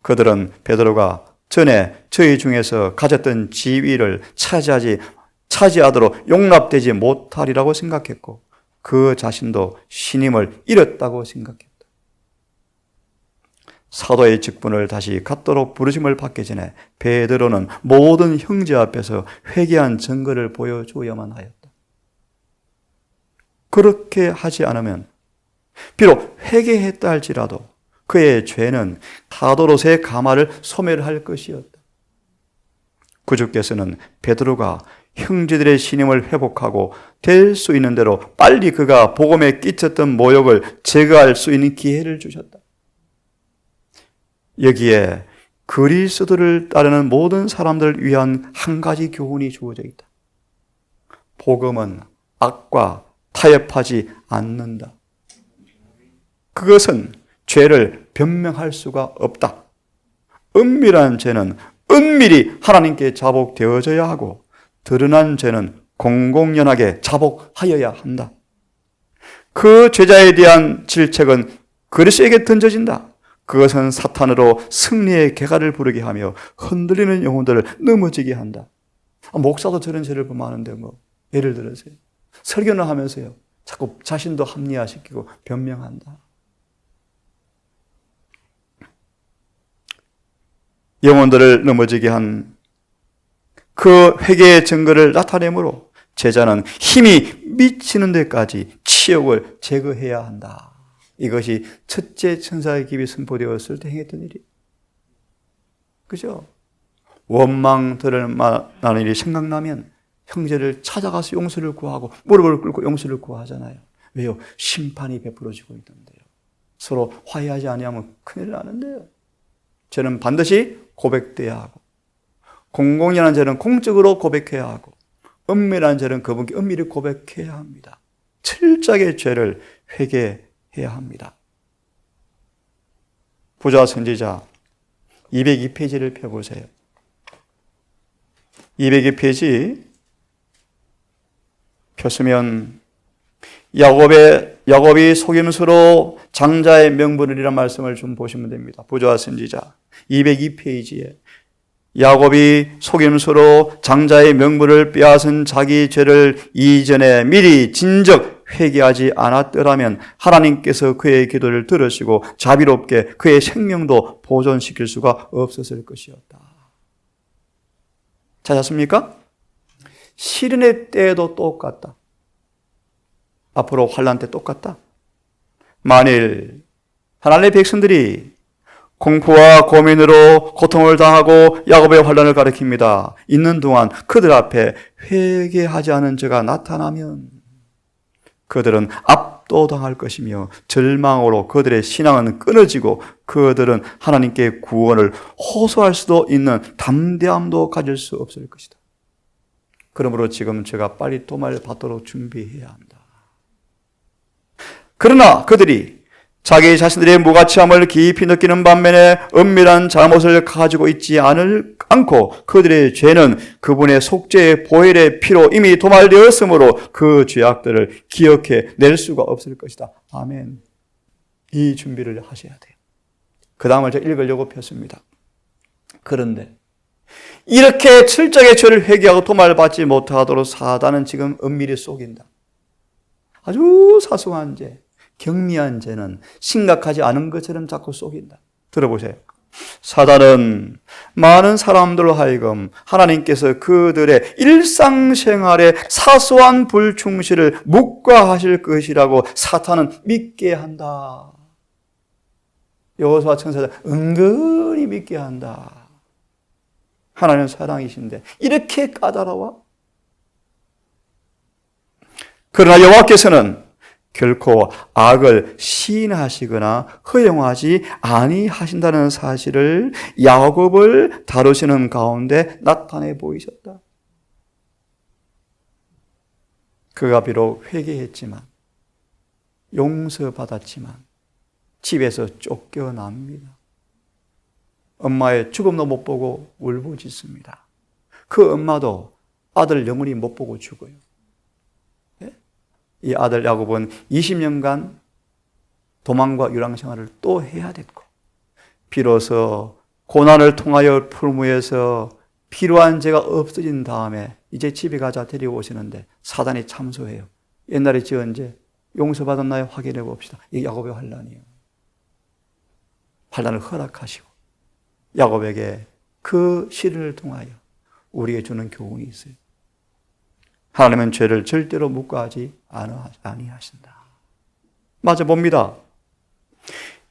그들은 베드로가 전에 저희 중에서 가졌던 지위를 차지하도록 용납되지 못하리라고 생각했고 그 자신도 신임을 잃었다고 생각했다. 사도의 직분을 다시 갖도록 부르심을 받기 전에 베드로는 모든 형제 앞에서 회개한 증거를 보여주어야만 하였다. 그렇게 하지 않으면 비록 회개했다 할지라도 그의 죄는 타도롯의 가마를 소멸할 것이었다. 구주께서는 베드로가 형제들의 신임을 회복하고 될 수 있는 대로 빨리 그가 복음에 끼쳤던 모욕을 제거할 수 있는 기회를 주셨다. 여기에 그리스도를 따르는 모든 사람들을 위한 한 가지 교훈이 주어져 있다. 복음은 악과 타협하지 않는다. 그것은 죄를 변명할 수가 없다. 은밀한 죄는 은밀히 하나님께 자복되어져야 하고 드러난 죄는 공공연하게 자복하여야 한다. 그 죄자에 대한 질책은 그리스도에게 던져진다. 그것은 사탄으로 승리의 개가를 부르게 하며 흔들리는 영혼들을 넘어지게 한다. 목사도 저런 죄를 범하는데 뭐 예를 들어서요. 설교는 하면서요. 자꾸 자신도 합리화시키고 변명한다. 영혼들을 넘어지게 한 그 회개의 증거를 나타내므로 제자는 힘이 미치는 데까지 치욕을 제거해야 한다. 이것이 첫째 천사의 기비 선포되었을 때 행했던 일이. 그죠? 원망 드러나는 일이 생각나면 형제를 찾아가서 용서를 구하고 무릎을 꿇고 용서를 구하잖아요. 왜요? 심판이 베풀어지고 있는데요. 서로 화해하지 아니하면 큰일 나는데요. 죄는 반드시 고백돼야 하고 공공연한 죄는 공적으로 고백해야 하고 은밀한 죄는 그분께 은밀히 고백해야 합니다. 철저하게 죄를 회개해야 합니다. 부자 선지자 202페이지를 펴보세요. 202페이지 폈으면 야곱이 속임수로 장자의 명분이라는 말씀을 좀 보시면 됩니다. 부조와 선지자 202페이지에 야곱이 속임수로 장자의 명분을 빼앗은 자기 죄를 이전에 미리 진즉 회개하지 않았더라면 하나님께서 그의 기도를 들으시고 자비롭게 그의 생명도 보존시킬 수가 없었을 것이었다. 찾았습니까? 시련의 때에도 똑같다. 앞으로 환난 때 똑같다. 만일 하나님의 백성들이 공포와 고민으로 고통을 당하고 야곱의 환난을 가리킵니다. 있는 동안 그들 앞에 회개하지 않은 자가 나타나면 그들은 압도당할 것이며 절망으로 그들의 신앙은 끊어지고 그들은 하나님께 구원을 호소할 수도 있는 담대함도 가질 수 없을 것이다. 그러므로 지금 제가 빨리 도말 받도록 준비해야 한다. 그러나 그들이 자기 자신들의 무가치함을 깊이 느끼는 반면에 은밀한 잘못을 가지고 있지 않고 그들의 죄는 그분의 속죄의 보혈의 피로 이미 도말되었으므로 그 죄악들을 기억해 낼 수가 없을 것이다. 아멘. 이 준비를 하셔야 돼요. 그 다음을 제가 읽으려고 폈습니다. 그런데 이렇게 철저하게 죄를 회개하고 도말받지 못하도록 사단은 지금 은밀히 속인다. 아주 사소한 죄, 경미한 죄는 심각하지 않은 것처럼 자꾸 속인다. 들어보세요. 사단은 많은 사람들로 하여금 하나님께서 그들의 일상생활에 사소한 불충실을 묵과하실 것이라고 사탄은 믿게 한다. 여호수아 청사자 은근히 믿게 한다. 하나님은 사랑이신데 이렇게 까다로워? 그러나 여호와께서는 결코 악을 시인하시거나 허용하지 아니하신다는 사실을 야곱을 다루시는 가운데 나타내 보이셨다. 그가 비록 회개했지만 용서받았지만 집에서 쫓겨납니다. 엄마의 죽음도 못 보고 울부짖습니다. 그 엄마도 아들 영원히 못 보고 죽어요. 이 아들 야곱은 20년간 도망과 유랑 생활을 또 해야 됐고 비로소 고난을 통하여 풀무에서 필요한 죄가 없어진 다음에 이제 집에 가자 데려오시는데 사단이 참소해요. 옛날에 지은 죄 용서받았나요? 확인해 봅시다. 이게 야곱의 환난이에요. 환난을 허락하시고 야곱에게 그 시련을 통하여 우리에게 주는 교훈이 있어요. 하나님은 죄를 절대로 묵과하지 아니하신다. 맞아 봅니다.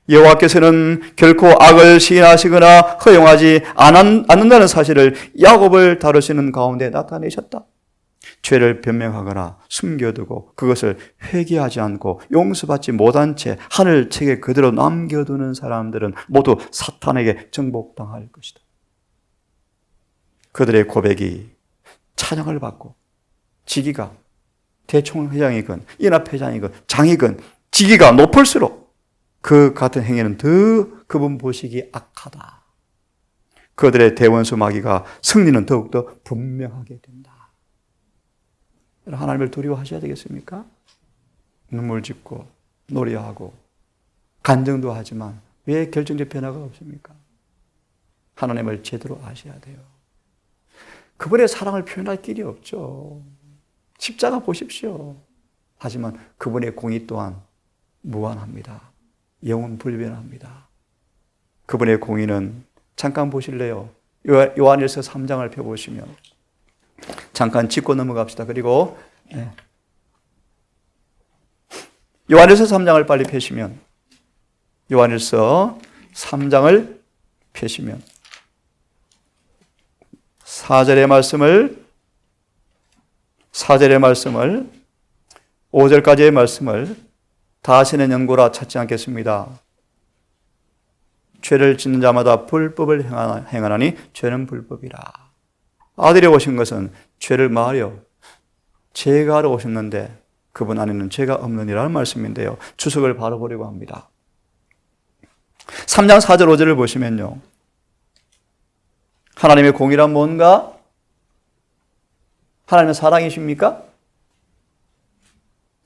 여호와께서는 결코 악을 시인하시거나 허용하지 않는다는 사실을 야곱을 다루시는 가운데 나타내셨다. 죄를 변명하거나 숨겨두고 그것을 회개하지 않고 용서받지 못한 채 하늘책에 그대로 남겨두는 사람들은 모두 사탄에게 정복당할 것이다. 그들의 고백이 찬양을 받고 직위가 대총회장이건 연합회장이건 장이건 직위가 높을수록 그 같은 행위는 더 그분 보시기 악하다. 그들의 대원수 마귀가 승리는 더욱더 분명하게 된다. 하나님을 두려워하셔야 되겠습니까? 눈물 짓고 노래하고 간증도 하지만 왜 결정적 변화가 없습니까? 하나님을 제대로 아셔야 돼요. 그분의 사랑을 표현할 길이 없죠. 십자가 보십시오. 하지만 그분의 공의 또한 무한합니다. 영원 불변합니다. 그분의 공의는 잠깐 보실래요? 요한일서 3장을 펴보시면 잠깐 짚고 넘어갑시다. 그리고 요한일서 3장을 빨리 펴시면 요한일서 3장을 펴시면 4절의 말씀을 5절까지의 말씀을 다시는 연고라 찾지 않겠습니다. 죄를 짓는 자마다 불법을 행하나니 죄는 불법이라. 아들이 오신 것은 죄를 마하려 죄가 하러 오셨는데 그분 안에는 죄가 없느니라는 말씀인데요. 주석을 바로 보려고 합니다. 3장 4절 5절을 보시면요. 하나님의 공의란 뭔가? 하나님은 사랑이십니까?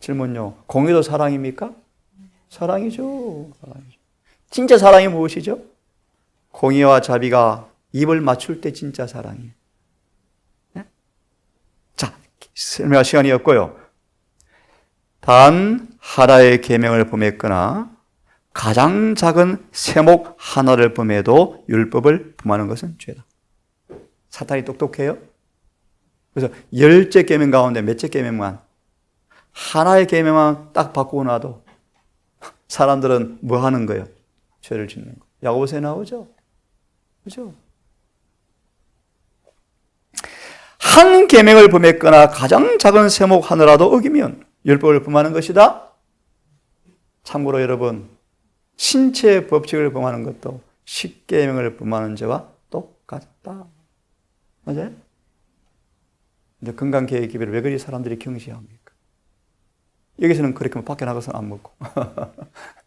질문요. 공의도 사랑입니까? 사랑이죠. 사랑이죠. 진짜 사랑이 무엇이죠? 공의와 자비가 입을 맞출 때 진짜 사랑이에요. 네? 자, 설명할 시간이 없고요. 단 하나의 계명을 범했거나 가장 작은 세목 하나를 범해도 율법을 범하는 것은 죄다. 사탄이 똑똑해요. 그래서 10째 계명 가운데 몇째 계명만, 하나의 계명만 딱 바꾸고 나도 사람들은 뭐 하는 거예요? 죄를 짓는 거. 야고보서에 나오죠. 그죠? 한 계명을 범했거나 가장 작은 세목 하나라도 어기면 율법을 범하는 것이다. 참고로 여러분, 신체의 법칙을 범하는 것도 십계명을 범하는 죄와 똑같다. 맞아요? 근데 건강계획기비를 왜 그리 사람들이 경시합니까? 여기서는 그렇게 밖에 나가서는 안 먹고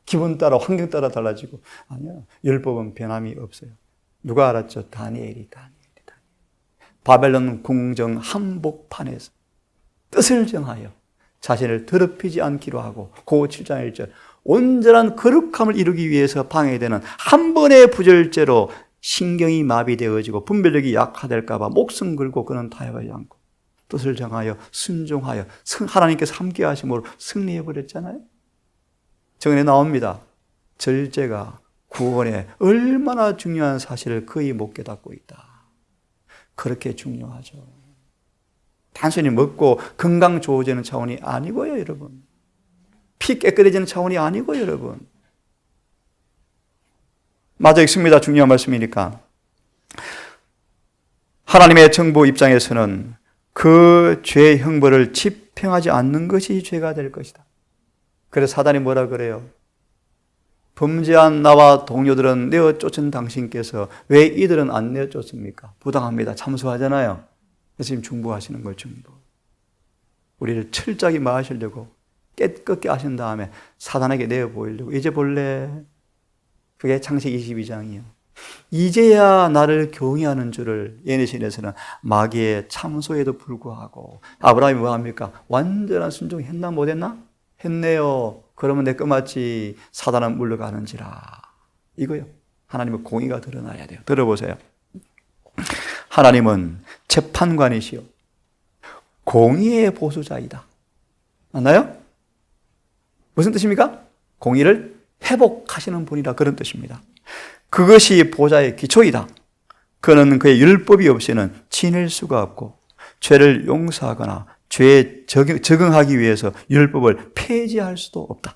기분 따라 환경 따라 달라지고. 아니야, 율법은 변함이 없어요. 누가 알았죠? 다니엘이. 바벨론 궁정 한복판에서 뜻을 정하여 자신을 더럽히지 않기로 하고 고 7장 1절 온전한 거룩함을 이루기 위해서 방해되는 한 번의 부절제로 신경이 마비되어지고 분별력이 약화될까 봐 목숨 걸고 그는 타협하지 않고 뜻을 정하여 순종하여 하나님께서 함께 하심으로 승리해버렸잖아요. 정언에 나옵니다. 절제가 구원에 얼마나 중요한 사실을 거의 못 깨닫고 있다. 그렇게 중요하죠. 단순히 먹고 건강 좋아지는 차원이 아니고요, 여러분. 피 깨끗해지는 차원이 아니고요, 여러분. 맞아 있습니다. 중요한 말씀이니까. 하나님의 정부 입장에서는 그 죄의 형벌을 집행하지 않는 것이 죄가 될 것이다. 그래서 사단이 뭐라 그래요? 범죄한 나와 동료들은 내어 쫓은 당신께서 왜 이들은 안 내어 쫓습니까? 부당합니다. 참수하잖아요. 그래서 지금 중보하시는 거예요, 중보. 우리를 철저하게 마시려고 깨끗게 하신 다음에 사단에게 내어 보이려고. 이제 볼래? 그게 창세기 22장이에요. 이제야 나를 경외하는 줄을 예내신에서는 마귀의 참소에도 불구하고 아브라함이 뭐 합니까? 완전한 순종했나 못했나? 했네요. 그러면 내 거맞지 사단은 물러가는지라. 이거요. 하나님의 공의가 드러나야 돼요. 들어보세요. 하나님은 재판관이시요 공의의 보수자이다. 맞나요? 무슨 뜻입니까? 공의를 회복하시는 분이라 그런 뜻입니다. 그것이 보좌의 기초이다. 그는 그의 율법이 없이는 지낼 수가 없고 죄를 용서하거나 죄에 적응하기 위해서 율법을 폐지할 수도 없다.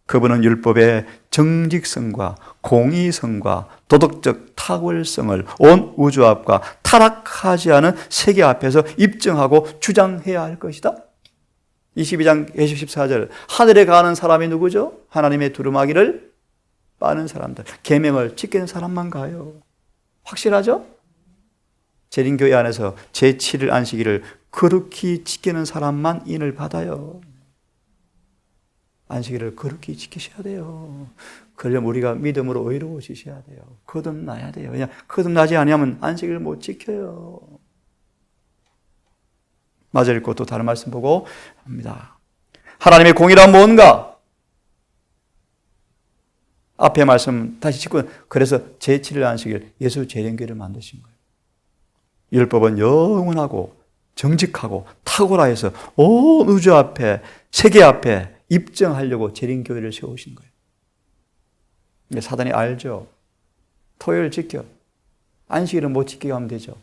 그분은 율법의 정직성과 공의성과 도덕적 탁월성을 온 우주 앞과 타락하지 않은 세계 앞에서 입증하고 주장해야 할 것이다. 22장 14절 하늘에 가는 사람이 누구죠? 하나님의 두루마기를 빠는 사람들, 계명을 지키는 사람만 가요. 확실하죠? 재림교회 안에서 제7일 안식일을 거룩히 지키는 사람만 인을 받아요. 안식일을 거룩히 지키셔야 돼요. 그러려면 우리가 믿음으로 의로워지셔야 돼요. 거듭나야 돼요. 그냥 거듭나지 아니하면 안식일을 못 지켜요. 맞아 읽고 또 다른 말씀 보고 합니다. 하나님의 공의란 뭔가? 앞에 말씀 다시 짚고 그래서 제7일 안식일 예수 재림교회를 만드신 거예요. 율법은 영원하고 정직하고 탁월하여서 온 우주 앞에 세계 앞에 입증하려고 재림교회를 세우신 거예요. 근데 사단이 알죠. 토요일 지켜. 안식일은 못 지키게 하면 되죠.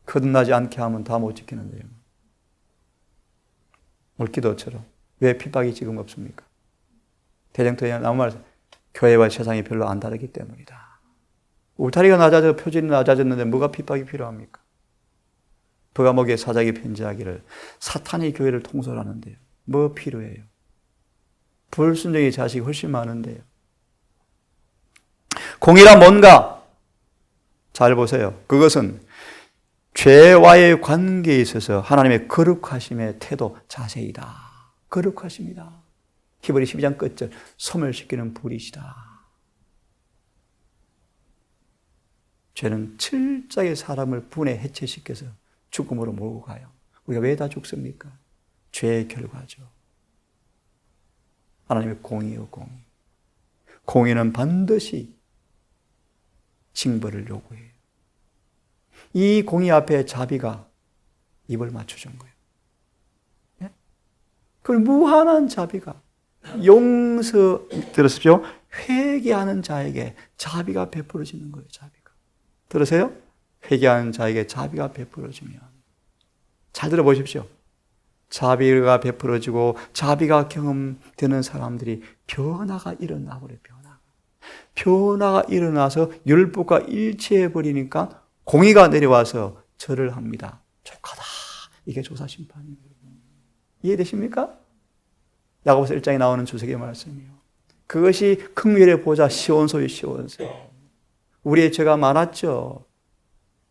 거듭나지 않게 하면 다 못 지키는데요. 물기도처럼. 왜 핍박이 지금 없습니까? 대장터에 아무 말 교회와 세상이 별로 안 다르기 때문이다. 울타리가 낮아져 표준이 낮아졌는데 뭐가 핍박이 필요합니까? 버가목의 사자에게 편지하기를 사탄이 교회를 통솔하는데요. 뭐 필요해요? 불순종의 자식이 훨씬 많은데요. 공의란 뭔가? 잘 보세요. 그것은 죄와의 관계에 있어서 하나님의 거룩하심의 태도, 자세이다. 거룩하십니다. 히브리 12장 끝절 소멸시키는 불이시다. 죄는 철저하게 사람을 분해 해체시켜서 죽음으로 몰고 가요. 우리가 왜 다 죽습니까? 죄의 결과죠. 하나님의 공의요, 공의. 공의는 반드시 징벌을 요구해요. 이 공의 앞에 자비가 입을 맞춰준 거예요. 네? 그 무한한 자비가 들으십시오. 회개하는 자에게 자비가 베풀어지는 거예요. 자비가. 들으세요? 회개하는 자에게 자비가 베풀어지면 잘 들어보십시오. 자비가 베풀어지고 자비가 경험되는 사람들이 변화가 일어나 버려요. 변화가 일어나서 율법과 일치해버리니까 공의가 내려와서 절을 합니다. 족하다. 이게 조사심판이에요. 이해되십니까? 야고보서 1장에 나오는 주석의 말씀이에요. 그것이 긍휼의 보좌 시온소요 시온소. 우리의 죄가 많았죠.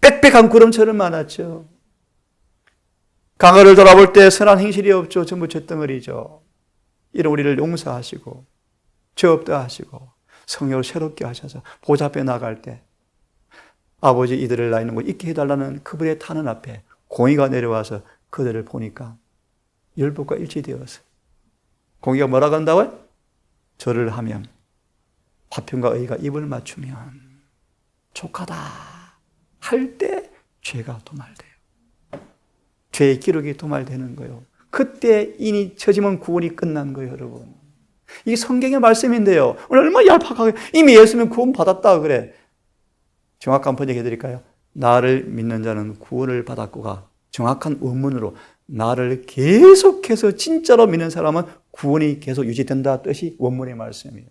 빽빽한 구름처럼 많았죠. 강을 돌아볼 때 선한 행실이 없죠. 전부 쇳덩어리죠. 이런 우리를 용서하시고 죄 없다 하시고 성령을 새롭게 하셔서 보좌 앞에 나갈 때 아버지 이들을 나 있는 곳 있게 해달라는 그분의 탄원 앞에 공의가 내려와서 그들을 보니까 율법과 일치되어서 공의가 뭐라 그런다고요? 절을 하면 화평과 의가 입을 맞추면 족하다 할 때 죄가 도말돼요. 죄의 기록이 도말되는 거예요. 그때 인이 처지면 구원이 끝난 거예요, 여러분. 이게 성경의 말씀인데요. 오늘 얼마나 얄팍하게 이미 예수는 구원 받았다 그래. 정확한 번역해 드릴까요? 나를 믿는 자는 구원을 받았고가 정확한 원문으로 나를 계속해서 진짜로 믿는 사람은 구원이 계속 유지된다 뜻이 원문의 말씀이에요.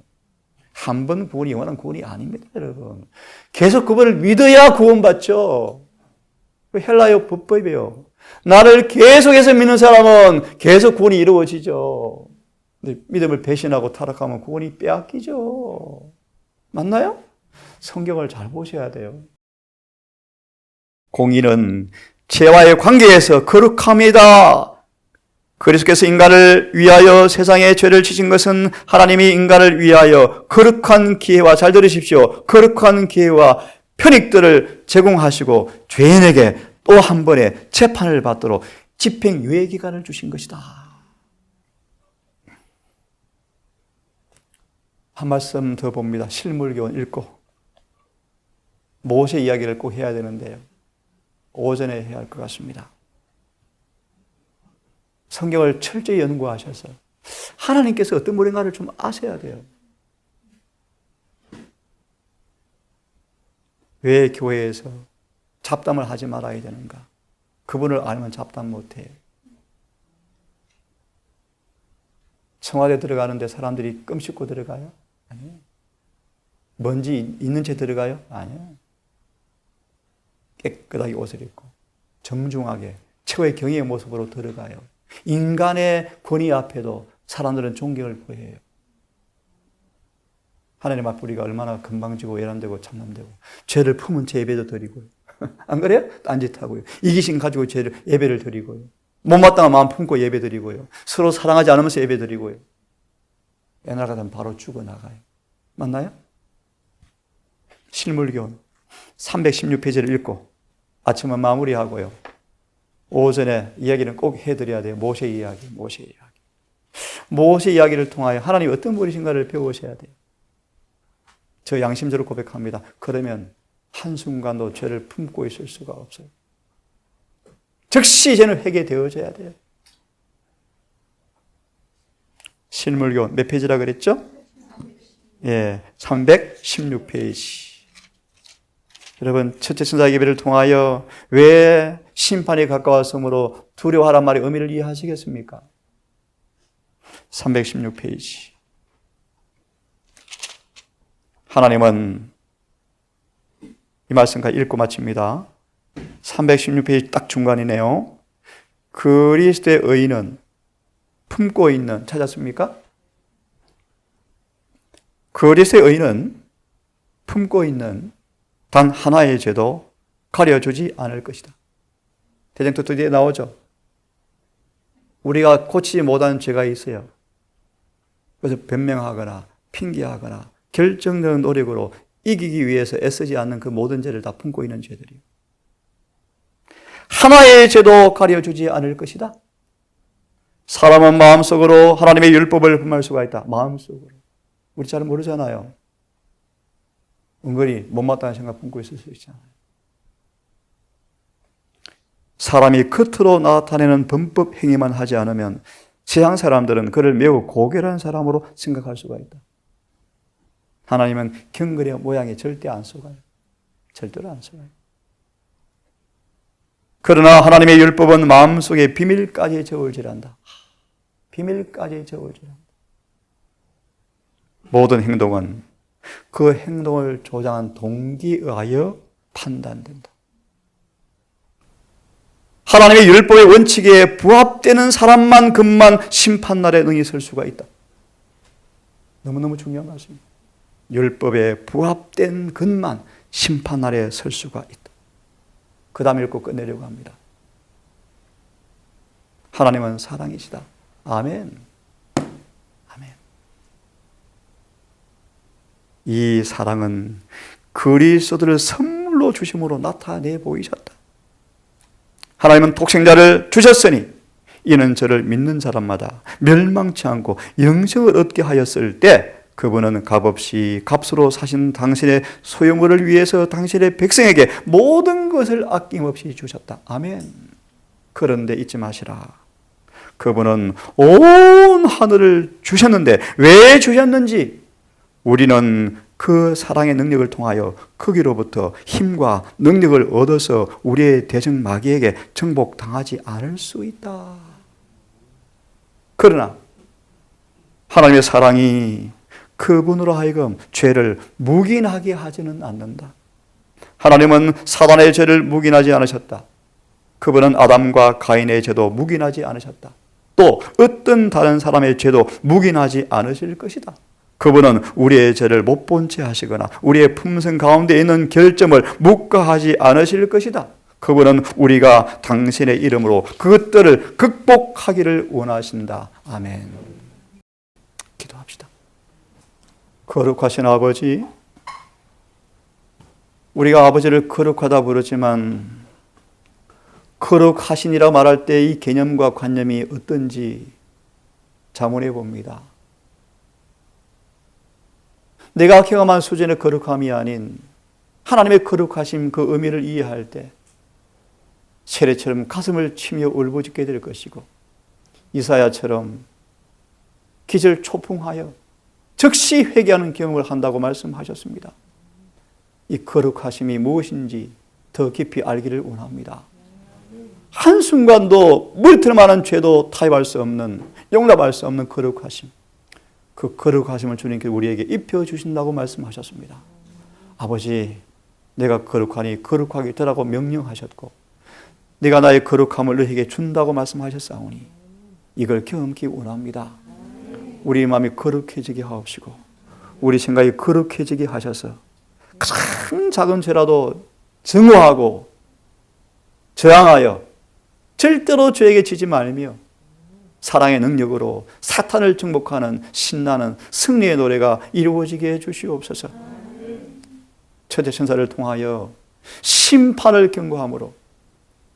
한 번 구원이 영원한 구원이 아닙니다, 여러분. 계속 그분을 믿어야 구원받죠. 헬라어 법법이에요. 나를 계속해서 믿는 사람은 계속 구원이 이루어지죠. 근데 믿음을 배신하고 타락하면 구원이 빼앗기죠. 맞나요? 성경을 잘 보셔야 돼요. 공의는 죄와의 관계에서 거룩합니다. 그리스도께서 인간을 위하여 세상에 죄를 지신 것은 하나님이 인간을 위하여 거룩한 기회와, 잘 들으십시오, 거룩한 기회와 편익들을 제공하시고 죄인에게 또 한 번의 재판을 받도록 집행유예 기간을 주신 것이다. 한 말씀 더 봅니다. 실물교훈 읽고 모세 이야기를 꼭 해야 되는데요. 오전에 해야 할 것 같습니다. 성경을 철저히 연구하셔서 하나님께서 어떤 분인가를 좀 아셔야 돼요. 왜 교회에서 잡담을 하지 말아야 되는가? 그분을 알면 잡담 못해요. 청와대 들어가는데 사람들이 끔 씻고 들어가요? 아니에요. 먼지 있는 채 들어가요? 아니에요. 깨끗하게 옷을 입고 정중하게 최고의 경의의 모습으로 들어가요. 인간의 권위 앞에도 사람들은 존경을 보여요. 하나님 앞에 우리가 얼마나 건방지고 예람되고 참남되고 죄를 품은 채 예배도 드리고요. 안 그래요? 딴짓하고요. 이기심 가지고 죄를 예배를 드리고요. 못마땅한 마음 품고 예배 드리고요. 서로 사랑하지 않으면서 예배 드리고요. 옛날 같으면 바로 죽어나가요. 맞나요? 실물교훈 316페이지를 읽고 아침은 마무리하고요. 오전에 이야기는 꼭 해드려야 돼요. 모세 이야기. 모세 이야기를 통하여 하나님이 어떤 분이신가를 배우셔야 돼요. 저 양심적으로 고백합니다. 그러면 한순간도 죄를 품고 있을 수가 없어요. 즉시 죄는 회개되어져야 돼요. 실물교훈 몇 페이지라 그랬죠? 예, 316페이지. 여러분, 첫째 천사 예배를 통하여 왜 심판이 가까웠으므로 두려워하란 말의 의미를 이해하시겠습니까? 316페이지. 하나님은 이 말씀까지 읽고 마칩니다. 316페이지 딱 중간이네요. 그리스도의 의인은 품고 있는, 찾았습니까? 그리스도의 의인은 품고 있는 단 하나의 죄도 가려주지 않을 것이다. 대장토토 뒤에 나오죠. 우리가 고치지 못하는 죄가 있어요. 그래서 변명하거나 핑계하거나 결정적인 노력으로 이기기 위해서 애쓰지 않는 그 모든 죄를 다 품고 있는 죄들이에요. 하나의 죄도 가려주지 않을 것이다. 사람은 마음속으로 하나님의 율법을 품을 수가 있다. 마음속으로. 우리 잘 모르잖아요. 은근히 못마땅한 생각 품고 있을 수 있잖아요. 사람이 겉으로 나타내는 범법 행위만 하지 않으면 세상 사람들은 그를 매우 고결한 사람으로 생각할 수가 있다. 하나님은 경건의 모양에 절대 안 속아요. 절대로 안 속아요. 그러나 하나님의 율법은 마음속에 비밀까지 저울질한다. 비밀까지 저울질한다. 모든 행동은 그 행동을 조장한 동기에 의하여 판단된다. 하나님의 율법의 원칙에 부합되는 사람만큼만 심판날에 능히 설 수가 있다. 너무너무 중요한 말씀입니다. 율법에 부합된 것만 심판날에 설 수가 있다. 그 다음 읽고 끝내려고 합니다. 하나님은 사랑이시다. 아멘. 아멘. 이 사랑은 그리스도를 선물로 주심으로 나타내 보이셨다. 하나님은 독생자를 주셨으니 이는 저를 믿는 사람마다 멸망치 않고 영생을 얻게 하였을 때 그분은 값없이 값으로 사신 당신의 소유물을 위해서 당신의 백성에게 모든 것을 아낌없이 주셨다. 아멘. 그런데 잊지 마시라. 그분은 온 하늘을 주셨는데 왜 주셨는지 우리는 그 사랑의 능력을 통하여 거기로부터 힘과 능력을 얻어서 우리의 대적 마귀에게 정복당하지 않을 수 있다. 그러나 하나님의 사랑이 그분으로 하여금 죄를 묵인하게 하지는 않는다. 하나님은 사단의 죄를 묵인하지 않으셨다. 그분은 아담과 가인의 죄도 묵인하지 않으셨다. 또 어떤 다른 사람의 죄도 묵인하지 않으실 것이다. 그분은 우리의 죄를 못 본 채 하시거나 우리의 품성 가운데 있는 결점을 묵과하지 않으실 것이다. 그분은 우리가 당신의 이름으로 그것들을 극복하기를 원하신다. 아멘. 기도합시다. 거룩하신 아버지, 우리가 아버지를 거룩하다 부르지만 거룩하신이라 말할 때 이 개념과 관념이 어떤지 자문해 봅니다. 내가 경험한 수준의 거룩함이 아닌 하나님의 거룩하심 그 의미를 이해할 때 세례처럼 가슴을 치며 울부짖게 될 것이고 이사야처럼 기절초풍하여 즉시 회개하는 경험을 한다고 말씀하셨습니다. 이 거룩하심이 무엇인지 더 깊이 알기를 원합니다. 한순간도 물들만한 죄도 타협할 수 없는, 용납할 수 없는 거룩하심, 그 거룩하심을 주님께 우리에게 입혀주신다고 말씀하셨습니다. 아버지, 내가 거룩하니 거룩하게 되라고 명령하셨고 네가 나의 거룩함을 너에게 준다고 말씀하셨사오니 이걸 경험하기 원합니다. 우리 마음이 거룩해지게 하옵시고 우리 생각이 거룩해지게 하셔서 큰 작은 죄라도 증오하고 저항하여 절대로 죄에게 지지 말며 사랑의 능력으로 사탄을 정복하는 신나는 승리의 노래가 이루어지게 해주시옵소서. 천재천사를 통하여 심판을 경고함으로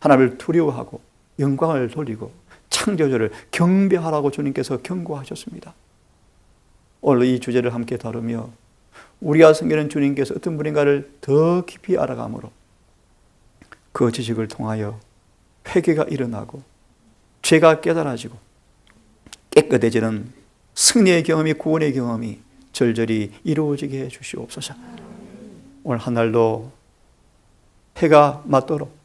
하나님을 두려워하고 영광을 돌리고 창조주를 경배하라고 주님께서 경고하셨습니다. 오늘 이 주제를 함께 다루며 우리가 섬기는 주님께서 어떤 분인가를 더 깊이 알아감으로 그 지식을 통하여 회개가 일어나고 죄가 깨달아지고 깨끗해지는 승리의 경험이, 구원의 경험이 절절히 이루어지게 해 주시옵소서. 오늘 한 날도 해가 맞도록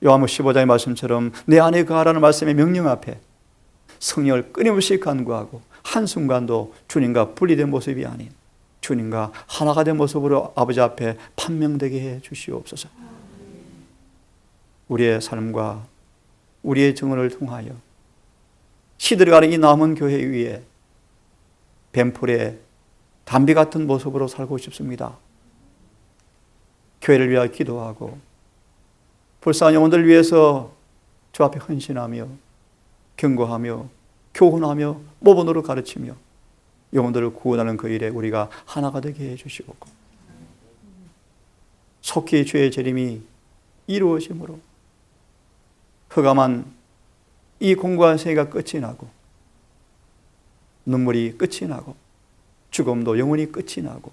요한복음 15장의 말씀처럼 내 안에 거하라는 말씀의 명령 앞에 성령을 끊임없이 간구하고 한순간도 주님과 분리된 모습이 아닌 주님과 하나가 된 모습으로 아버지 앞에 판명되게 해 주시옵소서. 우리의 삶과 우리의 증언을 통하여 시들어가는 이 남은 교회 위에 뱀풀의 담비 같은 모습으로 살고 싶습니다. 교회를 위하여 기도하고 불쌍한 영혼들을 위해서 주 앞에 헌신하며 경고하며 교훈하며 모본으로 가르치며 영혼들을 구원하는 그 일에 우리가 하나가 되게 해주시고 속히 주의 재림이 이루어지므로 흑암한 이 공고한 생애가 끝이 나고 눈물이 끝이 나고 죽음도 영원히 끝이 나고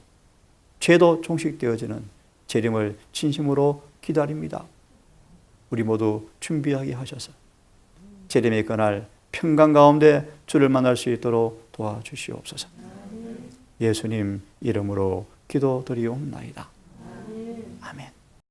죄도 종식되어지는 재림을 진심으로 기다립니다. 우리 모두 준비하게 하셔서 재림의 그날 평강 가운데 주를 만날 수 있도록 도와주시옵소서. 예수님 이름으로 기도드리옵나이다.